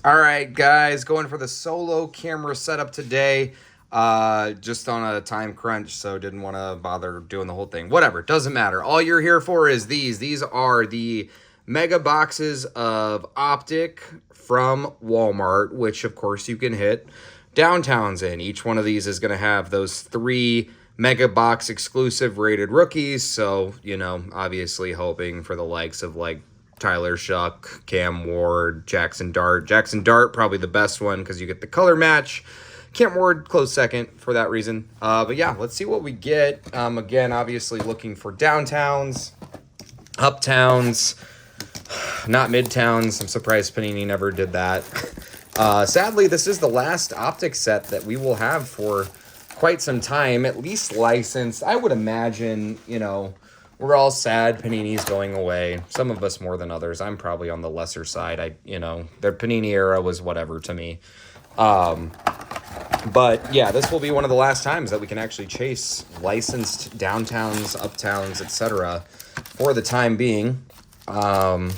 All right, guys, going for the solo camera setup today. Just on a time crunch, so didn't want to bother doing the whole thing. Whatever, doesn't matter. All you're here for is these. These are the mega boxes of Optic from Walmart, which of course you can hit Downtowns in. Each one of these is going to have those 3 mega box exclusive rated rookies. So, obviously hoping for the likes of like Tyler Shuck, Cam Ward, Jackson Dart. Jackson Dart, probably the best one because you get the color match. Cam Ward, close second for that reason. But yeah, let's see what we get. Again, obviously looking for downtowns, uptowns, not midtowns. I'm surprised Panini never did that. Sadly, this is the last Optic set that we will have for quite some time, at least licensed. I would imagine, we're all sad Panini's going away. Some of us more than others. I'm probably on the lesser side. Their Panini era was whatever to me. But yeah, this will be one of the last times that we can actually chase licensed downtowns, uptowns, etc. for the time being. And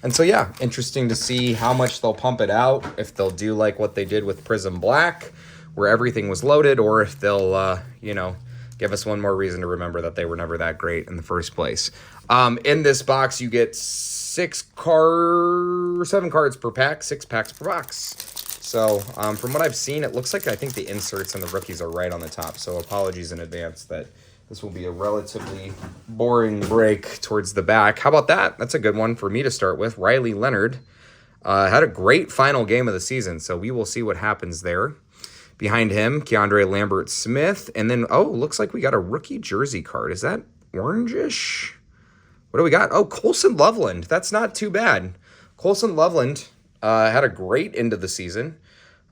so yeah, interesting to see how much they'll pump it out, if they'll do like what they did with Prism Black, where everything was loaded, or if they'll, give us one more reason to remember that they were never that great in the first place. In this box, you get 7 cards per pack, 6 packs per box. So from what I've seen, it looks like I think the inserts and the rookies are right on the top. So apologies in advance that this will be a relatively boring break towards the back. How about that? That's a good one for me to start with. Riley Leonard had a great final game of the season, so we will see what happens there. Behind him, Keandre Lambert-Smith. And then, looks like we got a rookie jersey card. Is that orangish? What do we got? Oh, Colson Loveland. That's not too bad. Colson Loveland had a great end of the season.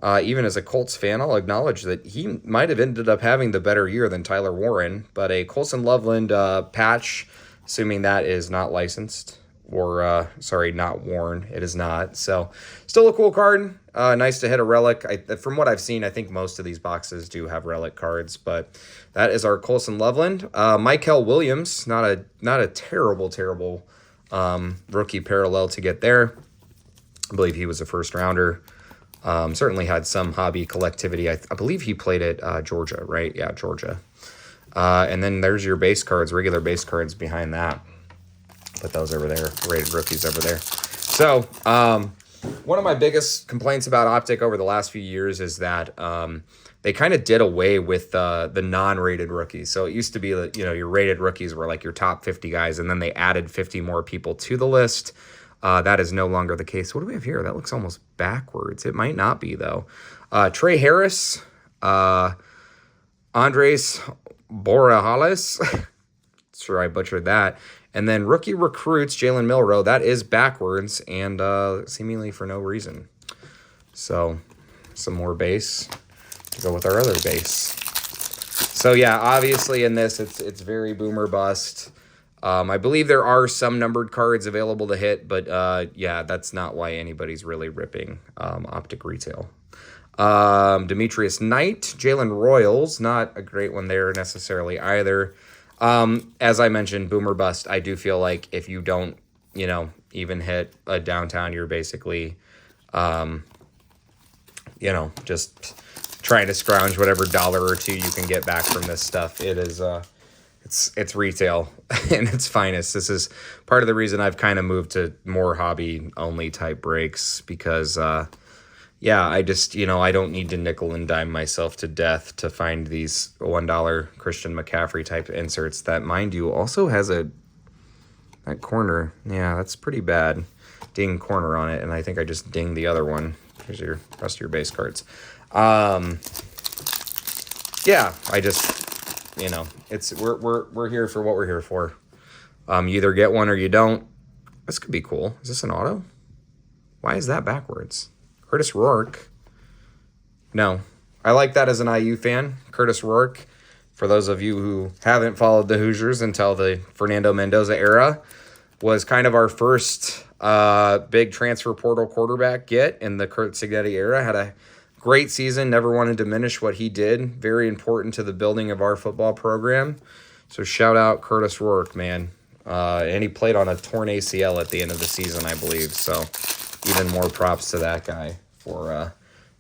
Even as a Colts fan, I'll acknowledge that he might have ended up having the better year than Tyler Warren. But a Colson Loveland patch, assuming that is not licensed. Or, not worn. It is not. So, still a cool card. Nice to hit a relic. From what I've seen, I think most of these boxes do have relic cards. But that is our Colson Loveland. Michael Williams, not a terrible rookie parallel to get there. I believe he was a first rounder. Certainly had some hobby collectivity. I believe he played at Georgia, right? Yeah, Georgia. And then there's your base cards, regular base cards behind that. Put those over there, rated rookies over there. So, one of my biggest complaints about Optic over the last few years is that they kind of did away with the non-rated rookies. So it used to be that, your rated rookies were like your top 50 guys, and then they added 50 more people to the list. That is no longer the case. What do we have here? That looks almost backwards. It might not be, though. Trey Harris, Andres Borajales. Sure, I butchered that. And then rookie recruits, Jalen Milroe, that is backwards and seemingly for no reason. So, some more base to go with our other base. So, yeah, obviously in this, it's very boomer bust. I believe there are some numbered cards available to hit, but yeah, that's not why anybody's really ripping Optic Retail. Demetrius Knight, Jalen Royals, not a great one there necessarily either. As I mentioned, boomer bust. I do feel like if you don't, even hit a downtown, you're basically, just trying to scrounge whatever dollar or two you can get back from this stuff. It is, it's retail in its finest. This is part of the reason I've kind of moved to more hobby only type breaks because, yeah, I just, I don't need to nickel and dime myself to death to find these $1 Christian McCaffrey type inserts that, mind you, also has that corner. Yeah, that's pretty bad. Ding corner on it, and I think I just dinged the other one. Here's your rest of your base cards. Yeah, I just, we're here for what we're here for. You either get one or you don't. This could be cool. Is this an auto? Why is that backwards? Curtis Rourke. No. I like that as an IU fan. Curtis Rourke, for those of you who haven't followed the Hoosiers until the Fernando Mendoza era, was kind of our first big transfer portal quarterback get in the Kurt Signetti era. Had a great season. Never want to diminish what he did. Very important to the building of our football program. So shout out Curtis Rourke, man. And he played on a torn ACL at the end of the season, I believe. So even more props to that guy for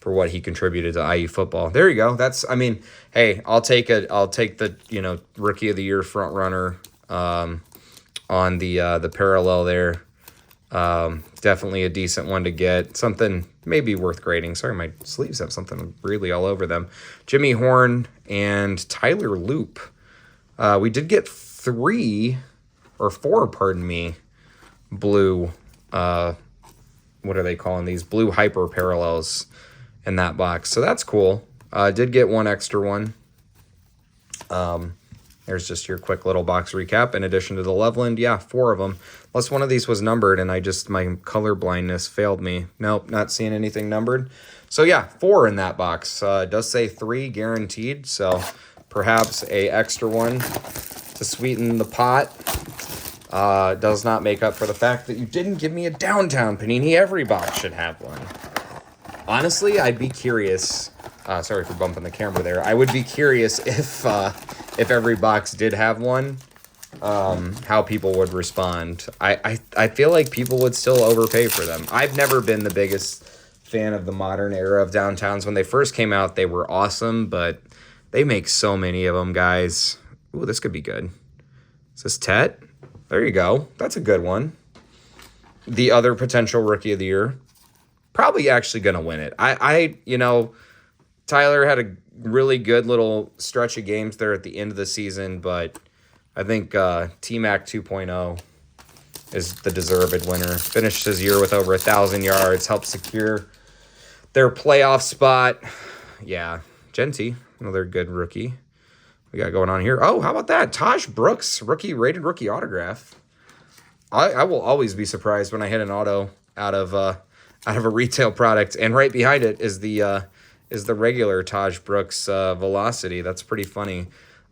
what he contributed to IU football. There you go. That's, I mean, hey, I'll take it. I'll take the, you know, Rookie of the Year front runner on the parallel there. Definitely a decent one to get. Something maybe worth grading. Sorry, my sleeves have something really all over them. Jimmy Horn and Tyler Loop. We did get 4, pardon me, blue, what are they calling these? Blue hyper parallels in that box. So that's cool. Did get 1 extra one. There's just your quick little box recap. In addition to the Loveland, yeah, 4 of them. Unless one of these was numbered and my color blindness failed me. Nope, not seeing anything numbered. So yeah, 4 in that box. It does say 3 guaranteed, so perhaps a extra one to sweeten the pot. Does not make up for the fact that you didn't give me a Downtown Panini. Every box should have one. Honestly, I'd be curious. Sorry for bumping the camera there. I would be curious if every box did have one, how people would respond. I feel like people would still overpay for them. I've never been the biggest fan of the modern era of Downtowns. When they first came out, they were awesome, but they make so many of them, guys. Ooh, this could be good. Is this Tet? There you go. That's a good one. The other potential Rookie of the Year. Probably actually going to win it. You know, Tyler had a really good little stretch of games there at the end of the season, but I think T-Mac 2.0 is the deserved winner. Finished his year with over 1,000 yards, helped secure their playoff spot. Yeah, Genty, another good rookie we got going on here. Oh, how about that? Taj Brooks, rated rookie autograph. I will always be surprised when I hit an auto out of a retail product, and right behind it is the regular Taj Brooks Velocity. That's pretty funny.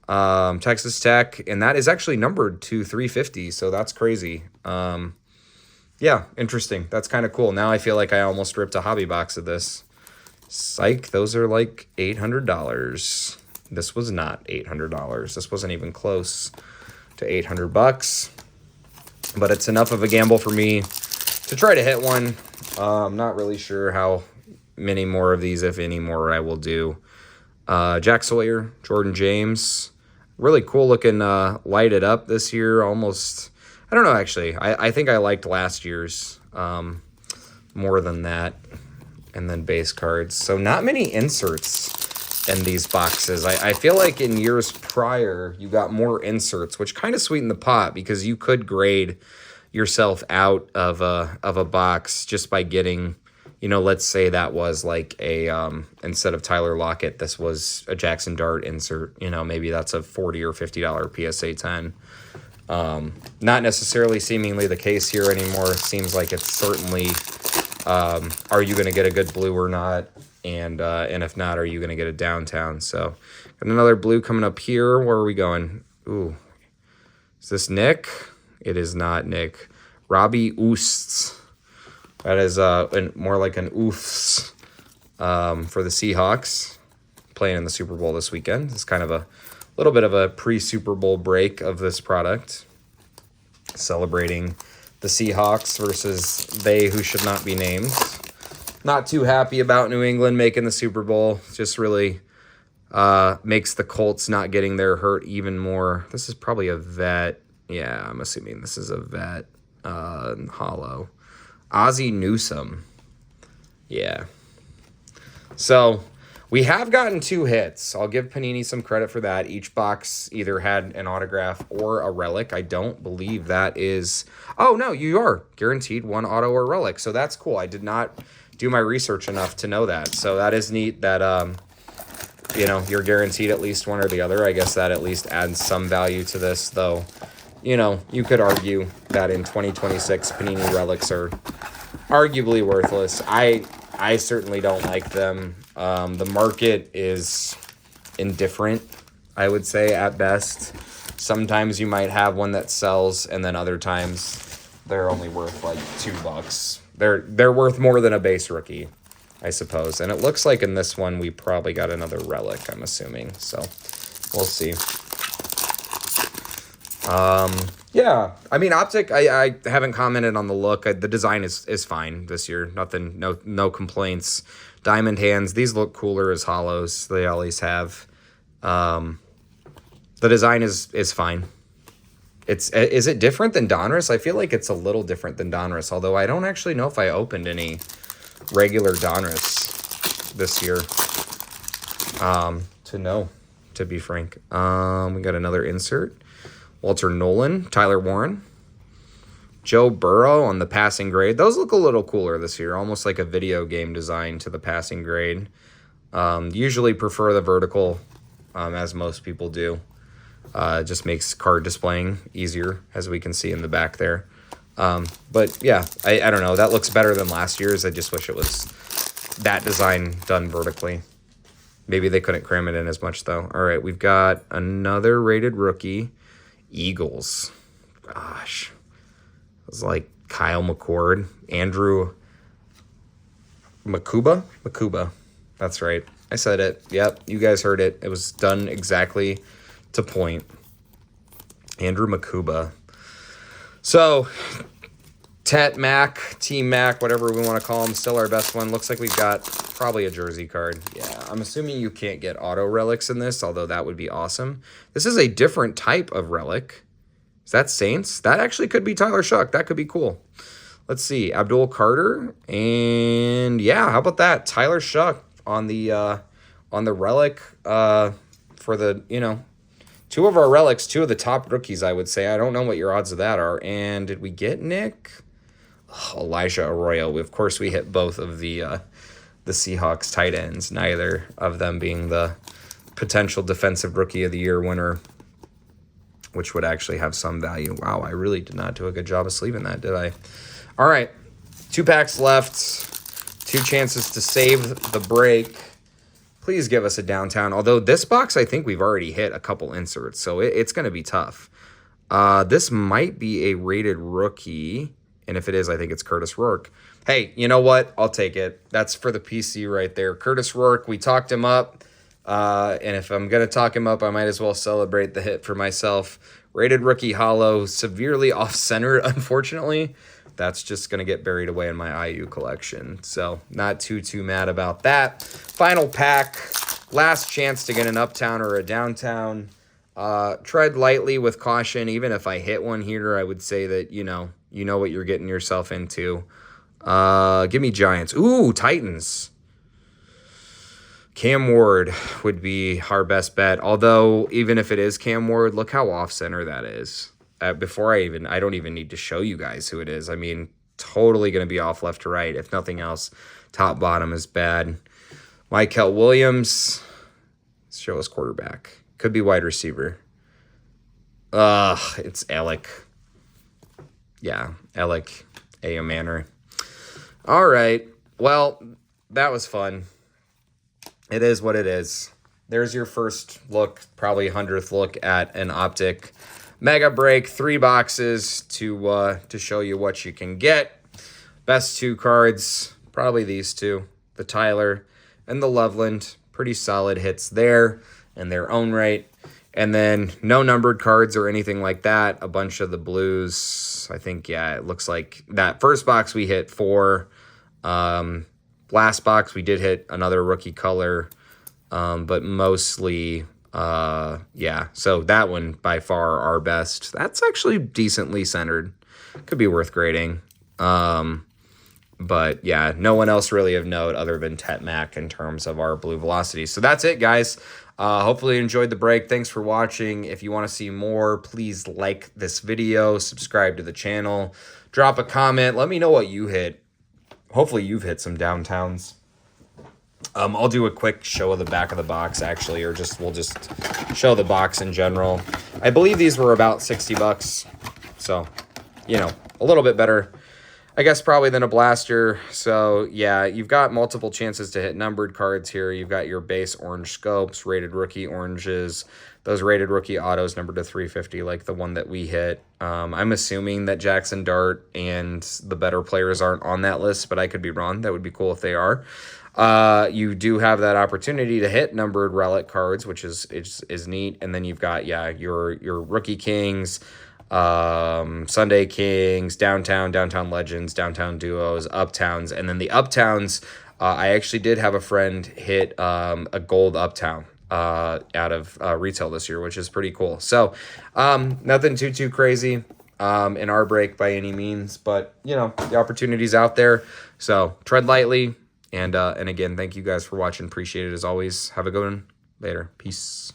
Texas Tech, and that is actually numbered to 350, so that's crazy. Yeah, interesting. That's kind of cool. Now I feel like I almost ripped a hobby box of this. Psych, those are like $800. This was not $800. This wasn't even close to $800, but it's enough of a gamble for me to try to hit one. I'm not really sure how many more of these, if any more, I will do. Jack Sawyer, Jordan James, really cool looking lighted up this year. Almost, I don't know, actually. I think I liked last year's more than that. And then base cards. So not many inserts in these boxes. I feel like in years prior, you got more inserts, which kind of sweetened the pot because you could grade yourself out of a box just by getting, you know, let's say that was like a, instead of Tyler Lockett, this was a Jackson Dart insert. You know, maybe that's a $40 or $50 PSA 10. Not necessarily seemingly the case here anymore. It seems like it's certainly, are you going to get a good blue or not? And if not, are you going to get a Downtown? So got another blue coming up here. Where are we going? Ooh, is this Nick? It is not Nick. Robbie Oosts. That is more like an oofs for the Seahawks playing in the Super Bowl this weekend. It's kind of a little bit of a pre-Super Bowl break of this product, celebrating the Seahawks versus they who should not be named. Not too happy about New England making the Super Bowl. Just really makes the Colts not getting their hurt even more. This is probably a vet. Yeah, I'm assuming this is a vet hollow. Ozzie Newsome. Yeah. So we have gotten 2 hits. I'll give Panini some credit for that. Each box either had an autograph or a relic. I don't believe that is... Oh, no, you are guaranteed 1 auto or relic. So that's cool. I did not do my research enough to know that. So that is neat that, you know, you're guaranteed at least one or the other. I guess that at least adds some value to this, though. You know, you could argue that in 2026, Panini relics are arguably worthless. I certainly don't like them. The market is indifferent, I would say, at best. Sometimes you might have one that sells, and then other times they're only worth like $2. They're worth more than a base rookie, I suppose. And it looks like in this one we probably got another relic, I'm assuming. So we'll see. Yeah, I mean, Optic, I haven't commented on the look. The design is fine this year. Nothing, no complaints. Diamond hands, these look cooler as hollows. They always have. The design is fine. Is it different than Donruss? I feel like it's a little different than Donruss, although I don't actually know if I opened any regular Donruss this year. To be frank. We got another insert. Walter Nolan, Tyler Warren, Joe Burrow on the passing grade. Those look a little cooler this year, almost like a video game design to the passing grade. Usually prefer the vertical, as most people do. Just makes card displaying easier, as we can see in the back there. But yeah, I don't know. That looks better than last year's. I just wish it was that design done vertically. Maybe they couldn't cram it in as much, though. All right, we've got another rated rookie. Eagles. Gosh. It was like Kyle McCord. Andrew Makuba. That's right. I said it. Yep, you guys heard it. It was done exactly to point. Andrew Makuba. So, Tet Mac, Team Mac, whatever we want to call him, still our best one. Looks like we've got probably a jersey card. Yeah, I'm assuming you can't get auto relics in this, although that would be awesome. This is a different type of relic. Is that Saints? That actually could be Tyler Shuck. That could be cool. Let's see. Abdul Carter. And yeah, how about that? Tyler Shuck on the relic for the, two of our relics, two of the top rookies, I would say. I don't know what your odds of that are. And did we get Nick? Elijah Arroyo. Of course, we hit both of the Seahawks tight ends, neither of them being the potential defensive rookie of the year winner, which would actually have some value. Wow, I really did not do a good job of sleeving that, did I? All right, 2 packs left, 2 chances to save the break. Please give us a downtown. Although this box, I think we've already hit a couple inserts, so it's going to be tough. This might be a rated rookie. And if it is, I think it's Curtis Rourke. Hey, you know what? I'll take it. That's for the PC right there. Curtis Rourke, we talked him up. And if I'm going to talk him up, I might as well celebrate the hit for myself. Rated rookie hollow, severely off-center, unfortunately. That's just going to get buried away in my IU collection. So not too mad about that. Final pack. Last chance to get an uptown or a downtown. Tread lightly with caution. Even if I hit one here, I would say that, you know what you're getting yourself into. Give me Giants. Ooh, Titans. Cam Ward would be our best bet. Although, even if it is Cam Ward, look how off-center that is. I don't even need to show you guys who it is. I mean, totally going to be off left to right. If nothing else, top, bottom is bad. Michael Williams. Let's show us quarterback. Could be wide receiver. It's Alec. Yeah, Alec A. Manor. All right. Well, that was fun. It is what it is. There's your first look, probably 100th look at an Optic Mega Break. 3 boxes to show you what you can get. Best 2 cards, probably these 2. The Tyler and the Loveland. Pretty solid hits there in their own right. And then no numbered cards or anything like that. A bunch of the blues. I think, yeah, it looks like that first box we hit 4. Last box we did hit another rookie color. But mostly, yeah. So that one by far our best. That's actually decently centered. Could be worth grading. But yeah, no one else really of note other than Tet Mac in terms of our blue velocity. So that's it, guys. Hopefully you enjoyed the break. Thanks for watching. If you want to see more, please like this video, subscribe to the channel, drop a comment. Let me know what you hit. Hopefully you've hit some downtowns. I'll do a quick show of the back of the box, actually, or we'll just show the box in general. I believe these were about $60. So, a little bit better, I guess, probably than a blaster. So, yeah, you've got multiple chances to hit numbered cards here. You've got your base orange scopes, rated rookie oranges, those rated rookie autos numbered to 350, like the one that we hit. I'm assuming that Jackson Dart and the better players aren't on that list, but I could be wrong. That would be cool if they are. You do have that opportunity to hit numbered relic cards, which is neat. And then you've got, yeah, your rookie kings, Sunday Kings, Downtown Legends, Downtown Duos, Uptowns, and then the Uptowns. I actually did have a friend hit a gold Uptown out of retail this year, which is pretty cool. So nothing too crazy in our break by any means, but you know, the opportunity's out there. So tread lightly. And again, thank you guys for watching. Appreciate it as always. Have a good one. Later. Peace.